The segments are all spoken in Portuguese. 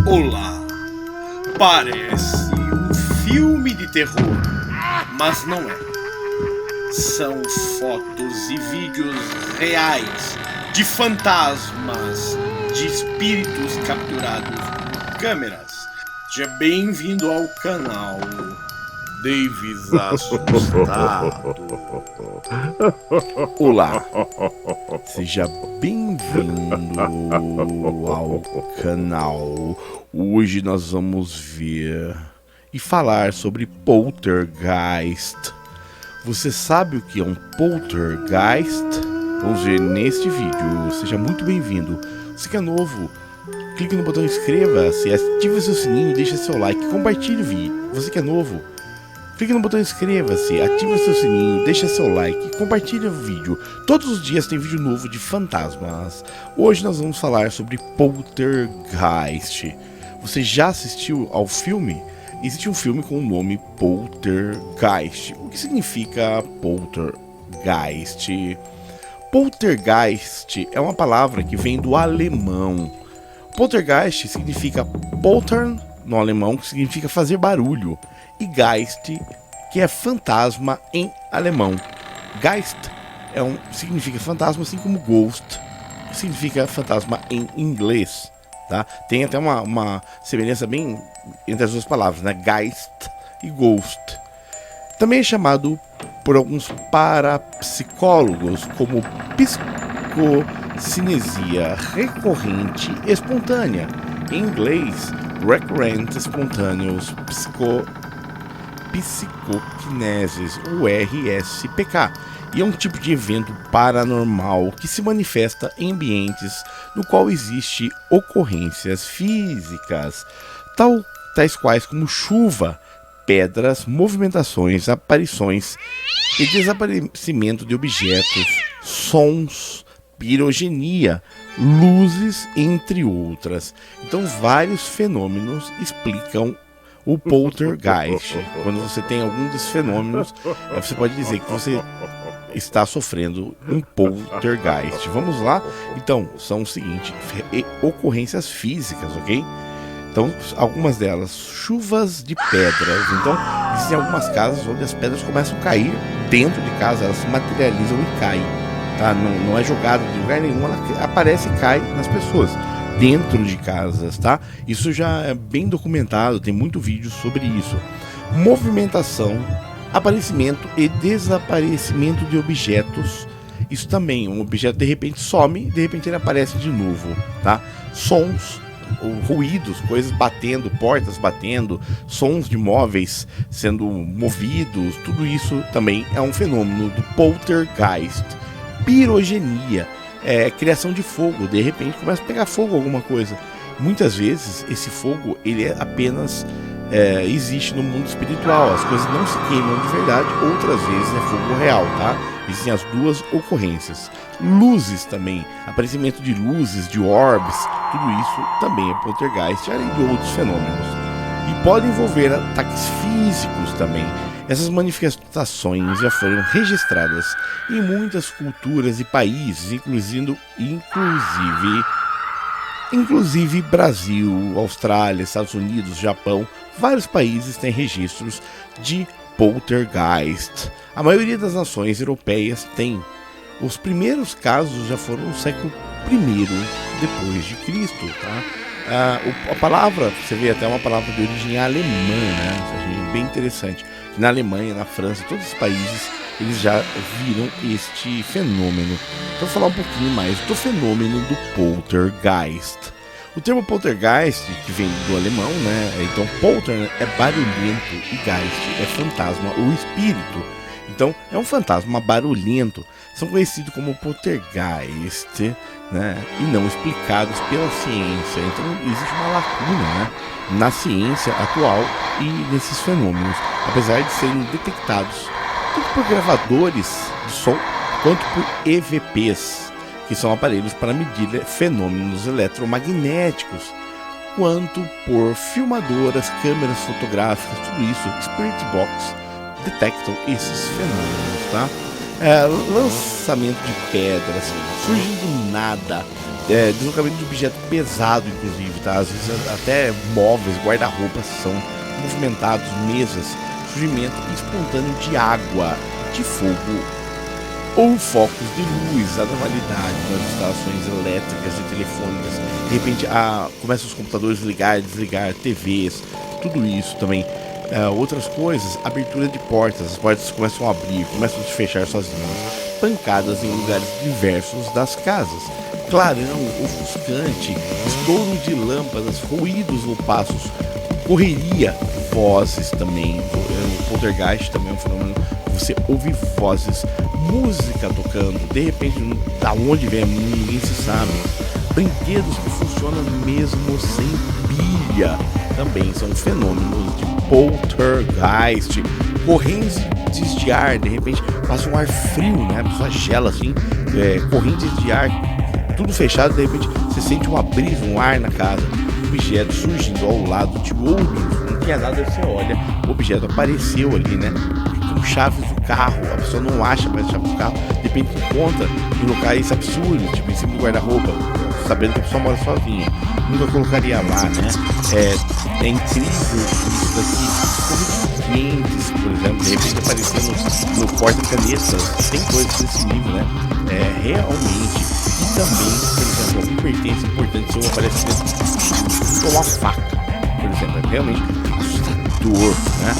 Olá, parece um filme de terror, mas não é. São fotos e vídeos reais de fantasmas, de espíritos capturados por câmeras. Seja bem-vindo ao canal Davis Assustado. Olá, seja bem-vindo ao canal. Hoje nós vamos ver e falar sobre poltergeist. Você sabe o que é um poltergeist? Vamos ver neste vídeo. Seja muito bem-vindo. Você que é novo, clique no botão inscreva-se, ative seu sininho, deixe seu like, compartilhe o vídeo. Você que é novo, clique no botão inscreva-se, ative seu sininho, deixe seu like, compartilhe o vídeo. Todos os dias tem vídeo novo de fantasmas. Hoje nós vamos falar sobre poltergeist. Você já assistiu ao filme? Existe um filme com o nome Poltergeist. O que significa poltergeist? Poltergeist é uma palavra que vem do alemão. Poltergeist significa poltern no alemão, que significa fazer barulho, e Geist, que é fantasma em alemão. Geist significa fantasma, assim como Ghost significa fantasma em inglês. Tá? Tem até uma semelhança bem entre as duas palavras, né? Geist e Ghost. Também é chamado por alguns parapsicólogos como psicocinesia recorrente espontânea, em inglês Recurrent Spontaneous Psychokinesis, ou RSPK, e é um tipo de evento paranormal que se manifesta em ambientes no qual existe ocorrências físicas, tais quais como chuva, pedras, movimentações, aparições e desaparecimento de objetos, sons, pirogenia, luzes, entre outras. Então, vários fenômenos explicam o poltergeist. Quando você tem algum desses fenômenos, você pode dizer que você está sofrendo um poltergeist. Vamos lá? Então, são o seguinte: ocorrências físicas, ok? Então, algumas delas, chuvas de pedras. Então, existem algumas casas onde as pedras começam a cair dentro de casa, elas se materializam e caem. Tá? Não é jogada de lugar nenhum, ela aparece e cai nas pessoas dentro de casas, tá? Isso já é bem documentado, tem muito vídeo sobre isso. Movimentação, aparecimento e desaparecimento de objetos. Isso também, um objeto de repente some, de repente ele aparece de novo, tá? Sons, ruídos, coisas batendo, portas batendo, sons de móveis sendo movidos, tudo isso também é um fenômeno do poltergeist. Pirogenia, criação de fogo, de repente começa a pegar fogo alguma coisa. Muitas vezes esse fogo ele apenas existe no mundo espiritual, as coisas não se queimam de verdade, outras vezes é fogo real, tá? Existem as duas ocorrências. Luzes também, aparecimento de luzes, de orbs, tudo isso também é poltergeist, além de outros fenômenos. E pode envolver ataques físicos também. Essas manifestações já foram registradas em muitas culturas e países, inclusive Brasil, Austrália, Estados Unidos, Japão. Vários países têm registros de poltergeist. A maioria das nações europeias tem. Os primeiros casos já foram no século I depois de Cristo, tá? A palavra, você vê até uma palavra de origem alemã, né? Bem interessante. Na Alemanha, na França, todos os países, eles já viram este fenômeno. Então, vou falar um pouquinho mais do fenômeno do poltergeist. O termo poltergeist, que vem do alemão, né? Então, polter é barulhento e geist é fantasma ou espírito. Então, é um fantasma barulhento. São conhecidos como poltergeist, né? E não explicados pela ciência. Então, existe uma lacuna, né? Na ciência atual e nesses fenômenos, apesar de serem detectados tanto por gravadores de som quanto por EVPs, que são aparelhos para medir fenômenos eletromagnéticos, quanto por filmadoras, câmeras fotográficas, tudo isso, Spirit Box detectam esses fenômenos, tá? Lançamento de pedras, surgindo do nada, deslocamento de objeto pesado, inclusive, tá? Às vezes até móveis, guarda-roupas são movimentados, mesas, surgimento espontâneo de água, de fogo ou focos de luz, anormalidade nas instalações elétricas e telefônicas. De repente, começam os computadores a ligar, desligar, TVs, tudo isso também. Outras coisas, abertura de portas, as portas começam a abrir, começam a se fechar sozinhas, pancadas em lugares diversos das casas, clarão ofuscante, estouro de lâmpadas, ruídos ou passos, correria, vozes também. O poltergeist também é um fenômeno que você ouve vozes, música tocando, de repente, da onde vem, ninguém se sabe. Brinquedos que funcionam mesmo sem pilha também são fenômenos de poltergeist. Correntes de ar, de repente passa um ar frio, né? A pessoa gela assim, correntes de ar, tudo fechado, de repente você sente uma brisa, um ar na casa, objetos surgindo ao lado de outros, não tinha nada, você olha, o objeto apareceu ali, né? Com chaves do carro, a pessoa não acha mais a chave do carro, de repente encontra em locais absurdos, tipo em cima do guarda-roupa, sabendo que a pessoa mora sozinha, nunca colocaria lá, né? É incrível isso daqui, clientes, por exemplo, de repente aparecendo no porta-canetas, tem coisas desse nível, né? Realmente. E também, por exemplo, algum pertence importante se eu aparecer com uma faca, por exemplo, é realmente assustador, né?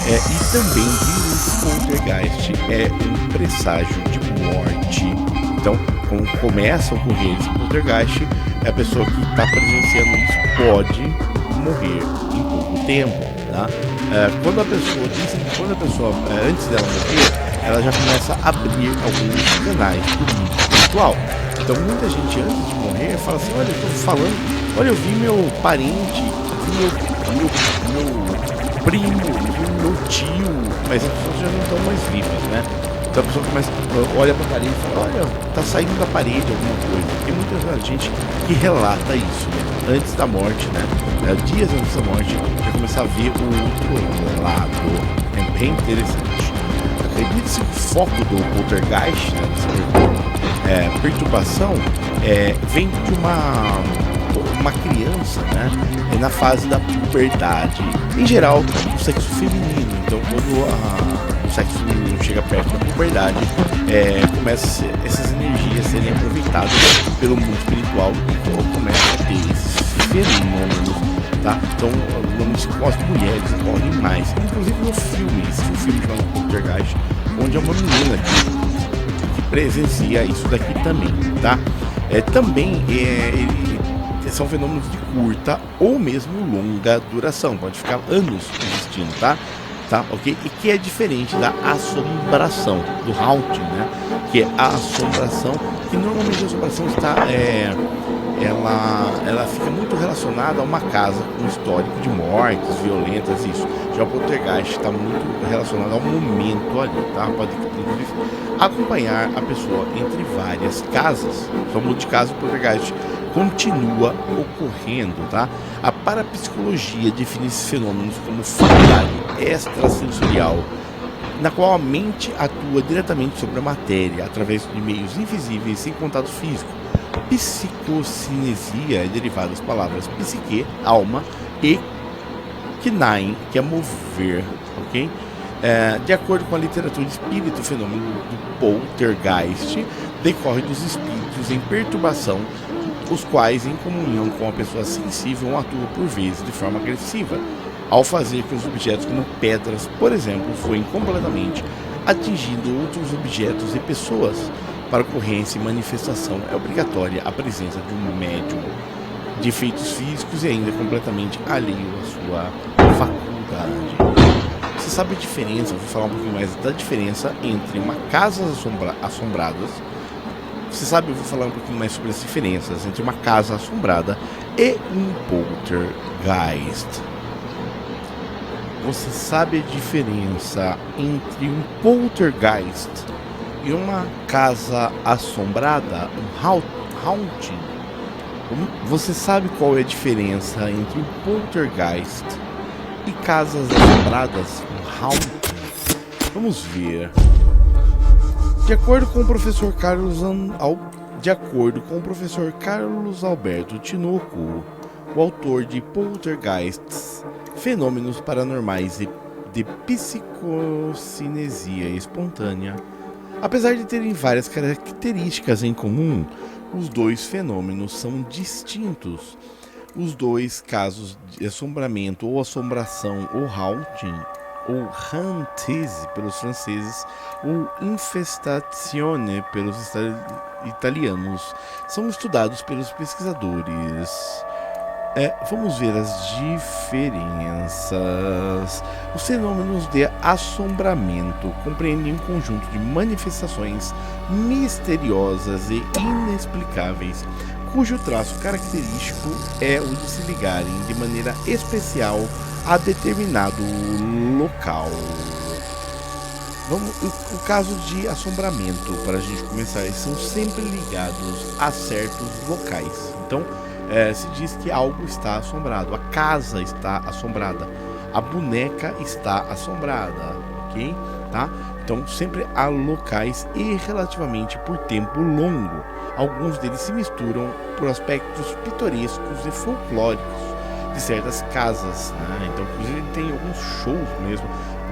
E também diz o poltergeist é um presságio de morte. Então, quando começa a ocorrer esse poltergeist, a pessoa que está presenciando isso pode morrer em pouco tempo, tá? Quando a pessoa, antes dela morrer, ela já começa a abrir alguns canais do mundo espiritual. Então, muita gente antes de morrer fala assim: olha, eu estou falando, olha, eu vi meu parente, vi meu primo, vi meu tio, mas as pessoas já não estão mais vivas, né? Então a pessoa começa, olha pra parede e fala: olha, tá saindo da parede alguma coisa. Tem muita gente que relata isso, né? Antes da morte, né? Dias antes da morte, já começa a ver o outro lado. É bem interessante. Acredite-se que o foco do poltergeist, né, perturbação, vem de uma criança, né? Na fase da puberdade. Em geral, o sexo feminino. Então, quando o sexo feminino chega perto da puberdade, começa essas energias a serem aproveitadas pelo mundo espiritual e começa a ter esses fenômenos, tá? Então, normalmente com as mulheres ocorrem mais. Inclusive no filme, existe um filme chamado Poltergeist, onde é uma menina que presencia isso daqui também, tá? Também são fenômenos de curta ou mesmo longa duração, pode ficar anos existindo, tá? Ok? E que é diferente da assombração, do haunting, né? Que é a assombração, que normalmente a assombração está, ela fica muito relacionada a uma casa com histórico de mortes violentas, isso. Já o poltergeist está muito relacionado ao momento ali, tá? Pode inclusive acompanhar a pessoa entre várias casas. Só muda de casa, o poltergeist continua ocorrendo, tá? A parapsicologia define esses fenômenos como faculdade extrasensorial, na qual a mente atua diretamente sobre a matéria através de meios invisíveis sem contato físico. Psicocinesia é derivada das palavras psique, alma, e kinain, que é mover, ok? De acordo com a literatura de espírito, o fenômeno do poltergeist decorre dos espíritos em perturbação, os quais, em comunhão com a pessoa sensível, atuam por vezes de forma agressiva, ao fazer que os objetos como pedras, por exemplo, voem completamente, atingindo outros objetos e pessoas. Para ocorrência e manifestação é obrigatória a presença de um médium de efeitos físicos e ainda completamente alheio à sua faculdade. Você sabe a diferença, vou falar um pouquinho mais da diferença entre uma casa assombradas. Você sabe, eu vou falar um pouquinho mais sobre as diferenças entre uma casa assombrada e um poltergeist. Você sabe a diferença entre um poltergeist e uma casa assombrada, um haunting? Você sabe qual é a diferença entre um poltergeist e casas assombradas, um haunting? Vamos ver. De acordo com o professor de acordo com o professor Carlos Alberto Tinoco, o autor de Poltergeists, Fenômenos Paranormais e de Psicocinesia Espontânea, apesar de terem várias características em comum, os dois fenômenos são distintos. Os dois casos de assombramento ou assombração ou haunting, ou hantise pelos franceses, ou infestazione pelos italianos, são estudados pelos pesquisadores. Vamos ver as diferenças. Os fenômenos de assombramento compreendem um conjunto de manifestações misteriosas e inexplicáveis, cujo traço característico é o de se ligarem de maneira especial a determinado local. O caso de assombramento, para a gente começar, eles são sempre ligados a certos locais. Então, se diz que algo está assombrado, a casa está assombrada, a boneca está assombrada, ok? Tá? Então, sempre há locais e relativamente por tempo longo. Alguns deles se misturam por aspectos pitorescos e folclóricos de certas casas, né? Então, inclusive, tem alguns shows mesmo,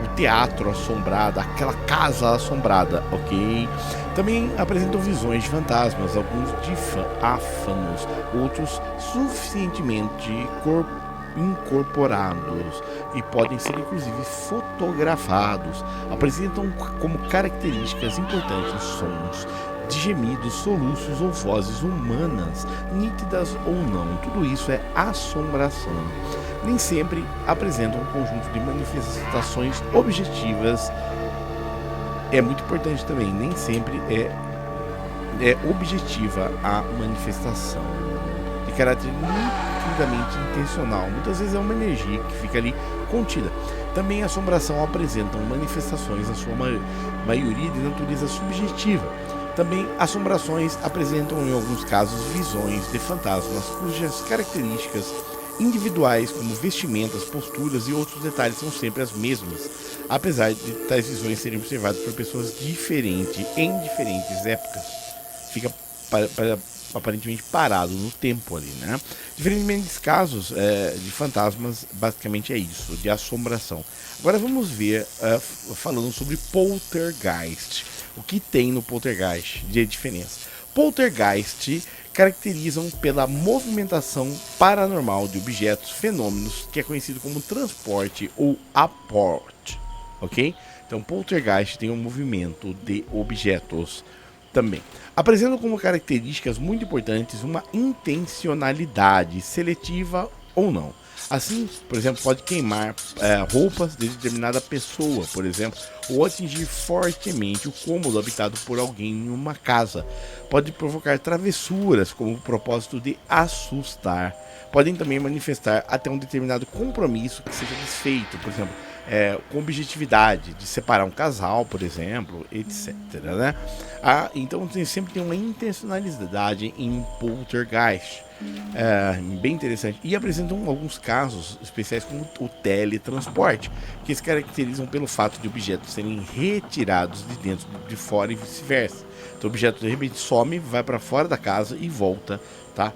o teatro assombrado, aquela casa assombrada, ok? Também apresentam visões de fantasmas, alguns diáfanos, outros suficientemente incorporados e podem ser inclusive fotografados. Apresentam como características importantes sons de gemidos, soluços ou vozes humanas, nítidas ou não. Tudo isso é assombração. Nem sempre apresentam um conjunto de manifestações objetivas. É muito importante também, nem sempre é objetiva a manifestação, de caráter nitidamente intencional. Muitas vezes é uma energia que fica ali contida. Também a assombração apresentam manifestações, na sua maioria, de natureza subjetiva. Também assombrações apresentam, em alguns casos, visões de fantasmas cujas características individuais, como vestimentas, posturas e outros detalhes, são sempre as mesmas, apesar de tais visões serem observadas por pessoas diferentes em diferentes épocas. Fica aparentemente parado no tempo ali, né? Diferentemente dos casos de fantasmas, basicamente é isso, de assombração. Agora vamos ver, falando sobre poltergeist. O que tem no poltergeist de diferença? Poltergeist caracterizam pela movimentação paranormal de objetos, fenômenos, que é conhecido como transporte ou apporte, ok? Então, poltergeist tem um movimento de objetos também. Apresentam como características muito importantes uma intencionalidade seletiva ou não. Assim, por exemplo, pode queimar roupas de determinada pessoa, por exemplo, ou atingir fortemente o cômodo habitado por alguém em uma casa. Pode provocar travessuras com o propósito de assustar. Podem também manifestar até um determinado compromisso que seja desfeito, por exemplo, com objetividade, de separar um casal, por exemplo, etc. Né? Então sempre tem uma intencionalidade em poltergeist. Bem interessante. E apresentam alguns casos especiais como o teletransporte, que se caracterizam pelo fato de objetos serem retirados de dentro de fora e vice-versa. Então o objeto de repente some, vai para fora da casa e volta, tá?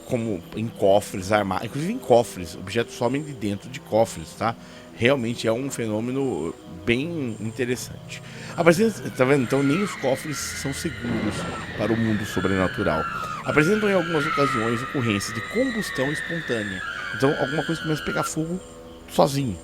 Como em cofres armados, inclusive em cofres, objetos somem de dentro de cofres, tá? Realmente é um fenômeno bem interessante. Tá vendo? Então nem os cofres são seguros para o mundo sobrenatural. Apresentam em algumas ocasiões ocorrências de combustão espontânea. Então alguma coisa começa a pegar fogo sozinho,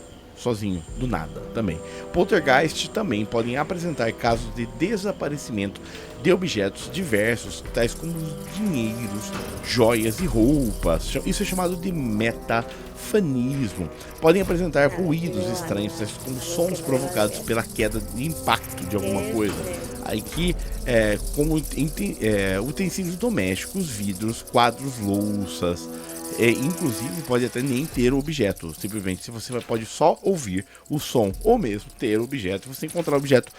do nada também. Poltergeist também podem apresentar casos de desaparecimento de objetos diversos, tais como dinheiros, joias e roupas. Isso é chamado de metafanismo. Podem apresentar ruídos estranhos, tais como sons provocados pela queda de impacto de alguma coisa. Aqui, como utensílios domésticos, vidros, quadros, louças, Inclusive pode até nem ter o objeto, simplesmente se você pode só ouvir o som ou mesmo ter o objeto, você encontrar o objeto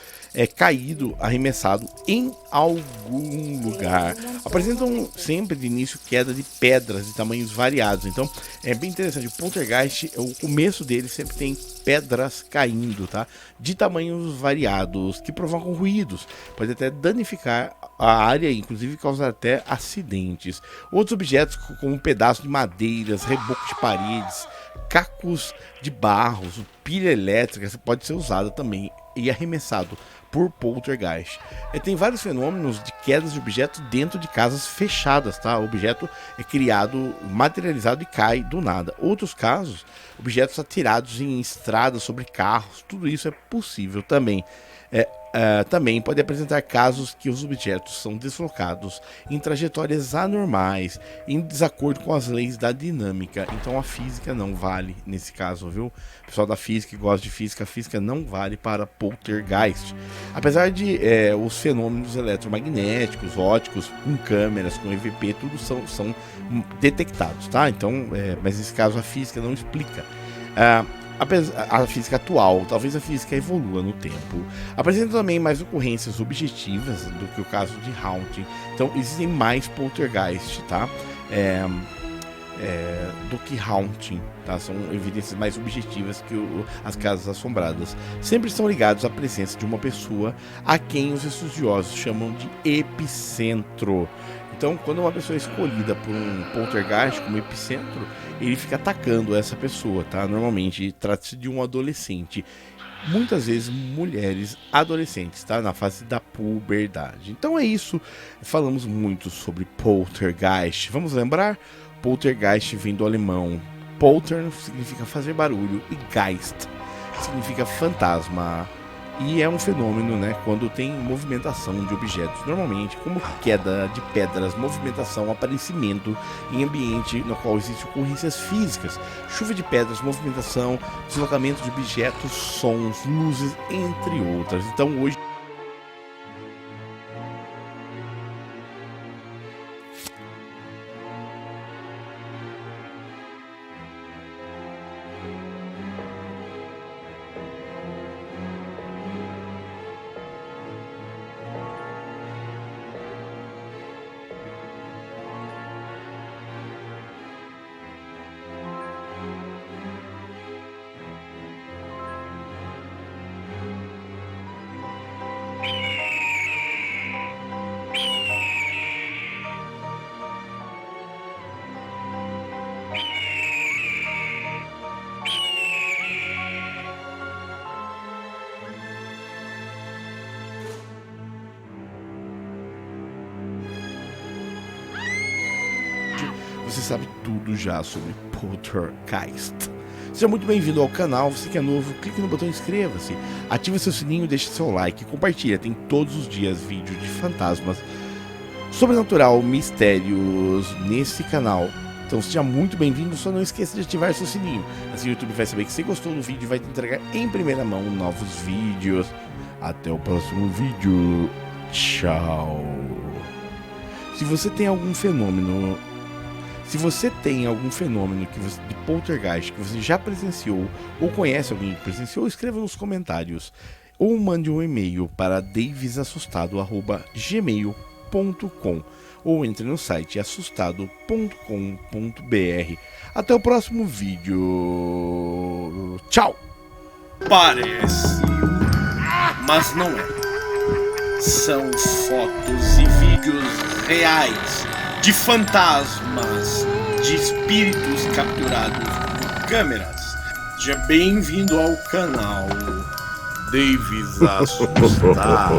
caído, arremessado em algum lugar. Apresentam sempre de início queda de pedras de tamanhos variados, então é bem interessante. O poltergeist, o começo dele sempre tem pedras caindo, tá? De tamanhos variados, que provocam ruídos, pode até danificar a área, inclusive causar até acidentes. Outros objetos, como um pedaço de madeiras, reboco de paredes, cacos de barros, pilha elétrica, pode ser usada também e arremessado por poltergeist. Tem vários fenômenos de quedas de objetos dentro de casas fechadas, tá? O objeto é criado, materializado e cai do nada. Outros casos, objetos atirados em estradas, sobre carros, tudo isso é possível também. Também pode apresentar casos que os objetos são deslocados em trajetórias anormais, em desacordo com as leis da dinâmica. Então a física não vale nesse caso, viu? O pessoal da física que gosta de física, a física não vale para poltergeist. Apesar de os fenômenos eletromagnéticos, óticos, com câmeras, com EVP, tudo são detectados, tá? Então, mas nesse caso a física não explica. A física atual, talvez a física evolua no tempo. Apresenta também mais ocorrências objetivas do que o caso de haunting. Então existem mais poltergeist, tá? Do que haunting, tá? São evidências mais objetivas que as casas assombradas. Sempre estão ligados à presença de uma pessoa a quem os estudiosos chamam de epicentro. Então, quando uma pessoa é escolhida por um poltergeist como epicentro, ele fica atacando essa pessoa, tá? Normalmente trata-se de um adolescente, muitas vezes mulheres adolescentes, tá? Na fase da puberdade. Então é isso, falamos muito sobre poltergeist. Vamos lembrar? Poltergeist vem do alemão. Polter significa fazer barulho e Geist significa fantasma. E é um fenômeno, né, quando tem movimentação de objetos, normalmente como queda de pedras, movimentação, aparecimento em ambiente no qual existem ocorrências físicas, chuva de pedras, movimentação, deslocamento de objetos, sons, luzes, entre outras. Então hoje você sabe tudo já sobre poltergeist. Seja muito bem-vindo ao canal. Você que é novo, clique no botão inscreva-se, ative seu sininho, deixe seu like, compartilha. Tem todos os dias vídeos de fantasmas, sobrenatural, mistérios nesse canal. Então seja muito bem-vindo, só não esqueça de ativar seu sininho. Assim o YouTube vai saber que você gostou do vídeo e vai te entregar em primeira mão novos vídeos. Até o próximo vídeo. Tchau. Se você tem algum fenômeno de poltergeist que você já presenciou ou conhece alguém que presenciou, escreva nos comentários ou mande um e-mail para davisassustado@gmail.com ou entre no site assustado.com.br. Até o próximo vídeo. Tchau! Parece, mas não é. São fotos e vídeos reais de fantasmas, de espíritos capturados por câmeras. Seja bem-vindo ao canal Davis Assustado.